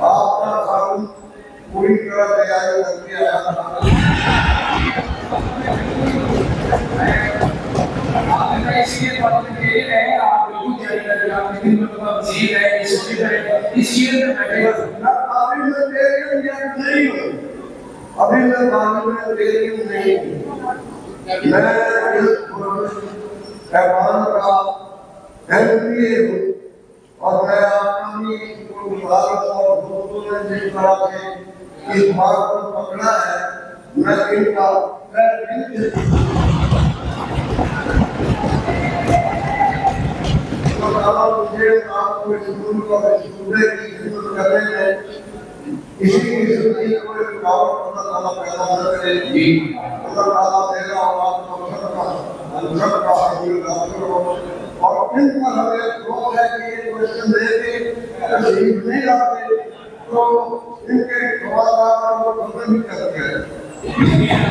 آپ کا قانون پوری طرح تیاری کر کے آیا تھا. ابھی میں قانون میں تیری نہیں ہوں. میں ایوان کا MBA ہوں اور میں آپ کی مدارت اور دوستوں نے جس طرح سے اس بات کو پکڑا ہے میں ان کا مجھے آپ کو اسکول اور اسٹوڈے کی خدمت کرنے میں کسی کی زندگی کو ایک رکاوٹ اللہ تعالیٰ پیدا نہ کرے. اللہ تعالیٰ میرا اور آپ کو سب کا حاصل کرو اور ان پر ہمیں روک ہے کہ یہ کوشچن دے کے تشریف نہیں لاتے تو ان کے سوالات کو ختم نہیں کرتے ہیں.